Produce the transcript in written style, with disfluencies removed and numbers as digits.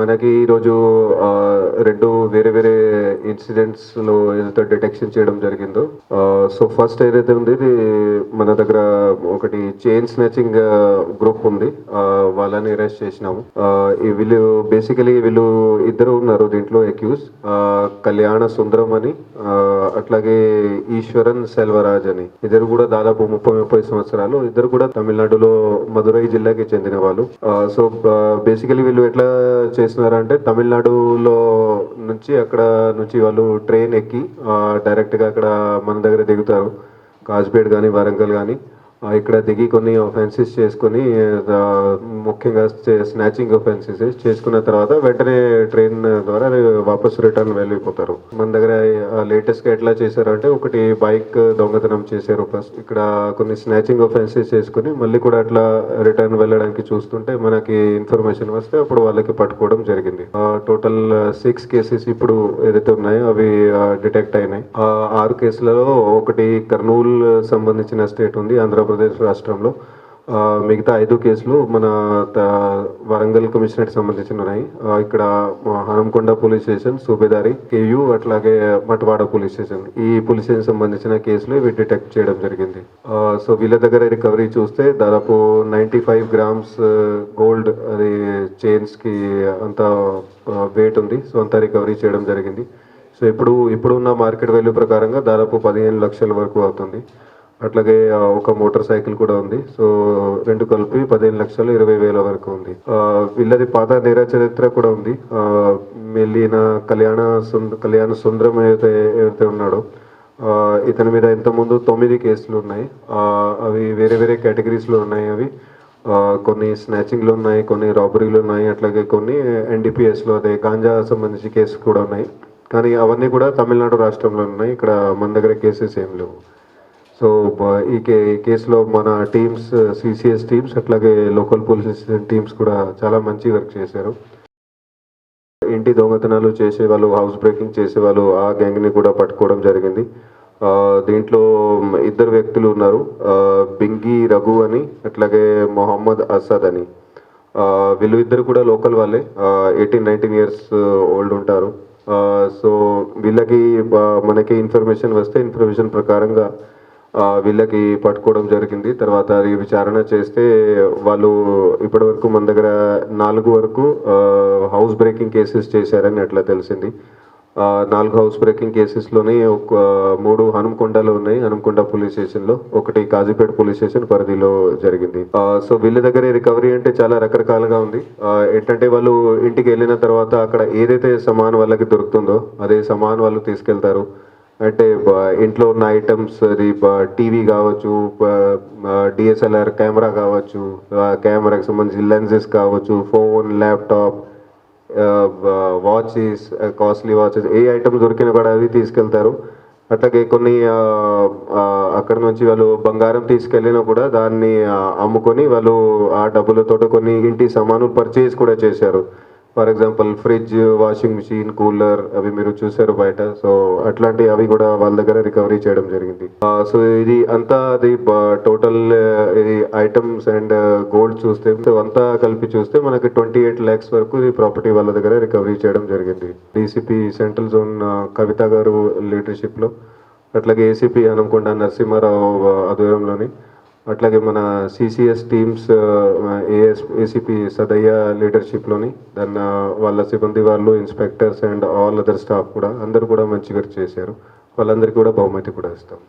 మనకి ఈరోజు 2 వేరే వేరే ఇన్సిడెంట్స్‌లో ఏదైతే డిటెక్షన్ చేయడం జరిగిందో, సో ఫస్ట్ ఏదైతే ఉంది ఇది మన దగ్గర ఒకటి చైన్ స్నాచింగ్ గ్రూప్ ఉంది. వాళ్ళని అరెస్ట్ చేసినాము. ఈ వీళ్ళు బేసికలీ ఇద్దరు ఉన్నారు దీంట్లో అక్యూజ్. కళ్యాణ సుందరం అని, అట్లాగే ఈశ్వరన్ సెల్వరాజ్ అని. ఇద్దరు కూడా దాదాపు 30 సంవత్సరాలు. ఇద్దరు కూడా తమిళనాడులో మదురై జిల్లాకి చెందిన వాళ్ళు. సో బేసికలీ వీళ్ళు ఎట్లా చేస్తున్నారంటే తమిళనాడులో అక్కడ నుంచి వాళ్ళు ట్రైన్ ఎక్కి డైరెక్ట్గా అక్కడ మన దగ్గర దిగుతారు. కాజ్పేట్ కానీ వరంగల్ కానీ ఇక్కడ దిగి కొన్ని ఒఫెన్సెస్ చేసుకొని, ముఖ్యంగా స్నాచింగ్ ఒఫెన్సెస్ చేసుకున్న తర్వాత వెంటనే ట్రైన్ ద్వారా వాపస్ రిటర్న్ వెళ్ళిపోతారు. మన దగ్గర లేటెస్ట్గా ఎట్లా చేశారంటే ఒకటి బైక్ దొంగతనం చేశారు ఫస్ట్. ఇక్కడ కొన్ని స్నాచింగ్ ఒఫెన్సెస్ చేసుకుని మళ్ళీ కూడా అట్లా రిటర్న్ వెళ్ళడానికి చూస్తుంటే మనకి ఇన్ఫర్మేషన్ వస్తే అప్పుడు వాళ్ళకి పట్టుకోవడం జరిగింది. టోటల్ 6 కేసెస్ ఇప్పుడు ఏదైతే ఉన్నాయో అవి డిటెక్ట్ అయినాయి. 6 కేసులలో ఒకటి కర్నూలు సంబంధించిన స్టేట్ ఉంది, ఆంధ్రప్రదేశ్ రాష్ట్రంలో. మిగతా 5 కేసులు మన వరంగల్ కమిషనరేట్ సంబంధించిన ఉన్నాయి. ఇక్కడ హనంకొండ పోలీస్ స్టేషన్, సూబేదారి, కేయూ, అట్లాగే మటవాడ పోలీస్ స్టేషన్, ఈ పోలీస్ స్టేషన్ సంబంధించిన కేసులు ఇవి డిటెక్ట్ చేయడం జరిగింది. సో వీళ్ళ దగ్గర రికవరీ చూస్తే దాదాపు 95 గ్రామ్స్ గోల్డ్, అది చైన్స్కి అంత వెయిట్ ఉంది. సో అంతా రికవరీ చేయడం జరిగింది. సో ఇప్పుడున్న మార్కెట్ వాల్యూ ప్రకారంగా దాదాపు 15 లక్షల వరకు అవుతుంది. అట్లాగే ఒక మోటార్ సైకిల్ కూడా ఉంది. సో 2 కలిపి 15,20,000 వరకు ఉంది. వీళ్ళది పాత నేర చరిత్ర కూడా ఉంది. మెల్లిన కళ్యాణ సుందరం ఏదైతే ఉన్నాడో ఇతని మీద ఇంతకుముందు 9 కేసులు ఉన్నాయి. అవి వేరే వేరే కేటగిరీస్లో ఉన్నాయి. అవి కొన్ని స్నాచింగ్లు ఉన్నాయి, కొన్ని రాబరీలు ఉన్నాయి, అట్లాగే కొన్ని NDPSలో అదే గాంజా సంబంధించి కేసు కూడా ఉన్నాయి. కానీ అవన్నీ కూడా తమిళనాడు రాష్ట్రంలో ఉన్నాయి. ఇక్కడ మన దగ్గర కేసెస్ ఏం లేవు. సో ఈ కేసులో మన టీమ్స్, CCS టీమ్స్, అట్లాగే లోకల్ పోలీస్ టీమ్స్ కూడా చాలా మంచి వర్క్ చేశారు. ఇంటి దొంగతనాలు చేసేవాళ్ళు, హౌస్ బ్రేకింగ్ చేసేవాళ్ళు, ఆ గ్యాంగ్ని కూడా పట్టుకోవడం జరిగింది. దీంట్లో 2 వ్యక్తులు ఉన్నారు, బింగి రఘు అని, అట్లాగే మొహమ్మద్ అసద్ అని. వీళ్ళు ఇద్దరు కూడా లోకల్ వాళ్ళే, 18-19 ఇయర్స్ ఓల్డ్ ఉంటారు. సో వీళ్ళకి మనకి ఇన్ఫర్మేషన్ వస్తే ఇన్ఫర్మేషన్ ప్రకారంగా వీళ్ళకి పట్టుకోవడం జరిగింది. తర్వాత విచారణ చేస్తే వాళ్ళు ఇప్పటి వరకు మన దగ్గర 4 వరకు హౌస్ బ్రేకింగ్ కేసెస్ చేశారని అట్లా తెలిసింది. 4 హౌస్ బ్రేకింగ్ కేసెస్లోని 3 హనుమకొండలో ఉన్నాయి, హనుమకొండ పోలీస్ స్టేషన్లో, ఒకటి కాజీపేట పోలీస్ స్టేషన్ పరిధిలో జరిగింది. సో వీళ్ళ దగ్గర రికవరీ అంటే చాలా రకరకాలుగా ఉంది. ఏంటంటే వాళ్ళు ఇంటికి వెళ్ళిన తర్వాత అక్కడ ఏదైతే సమాన్ వాళ్ళకి దొరుకుతుందో అదే సమాన్ వాళ్ళు తీసుకెళ్తారు. అంటే ఇంట్లో ఉన్న ఐటమ్స్, అది టీవీ కావచ్చు, DSLR కెమెరా కావచ్చు, కెమెరాకి సంబంధించి లెన్సెస్ కావచ్చు, phone, laptop, watches, costly watches, ఏ ఐటమ్ దొరికినా కూడా అవి తీసుకెళ్తారు. అట్లాగే కొన్ని అక్కడ నుంచి వాళ్ళు బంగారం తీసుకెళ్ళినా కూడా దాన్ని అమ్ముకొని వాళ్ళు ఆ డబ్బులతో కొన్ని ఇంటి సామాను పర్చేస్ కూడా చేశారు. For example fridge, washing machine, cooler, అవి మీరు చూసారు బయట. సో అట్లాంటి అవి కూడా వాళ్ళ దగ్గర రికవరీ చేయడం జరిగింది. సో ఇది అంతా అది టోటల్ ఇది ఐటమ్స్ అండ్ గోల్డ్ చూస్తే అంతా కలిపి చూస్తే మనకి 28 lakhs వరకు ఈ ప్రాపర్టీ వాళ్ళ దగ్గర రికవరీ చేయడం జరిగింది. DCP సెంట్రల్ జోన్ కవిత గారు లీడర్షిప్లో, అట్లాగే ACP హనంకొండ నరసింహారావు ఆధ్వర్యంలోని, అట్లాగే మన CCS టీమ్స్, ACP సదయ్య లీడర్షిప్లోని, దాన్ని వాళ్ళ సిబ్బంది వాళ్ళు, inspectors and all other staff కూడా అందరూ కూడా మంచిగా చేశారు. వాళ్ళందరికీ కూడా బహుమతి కూడా ఇస్తాం.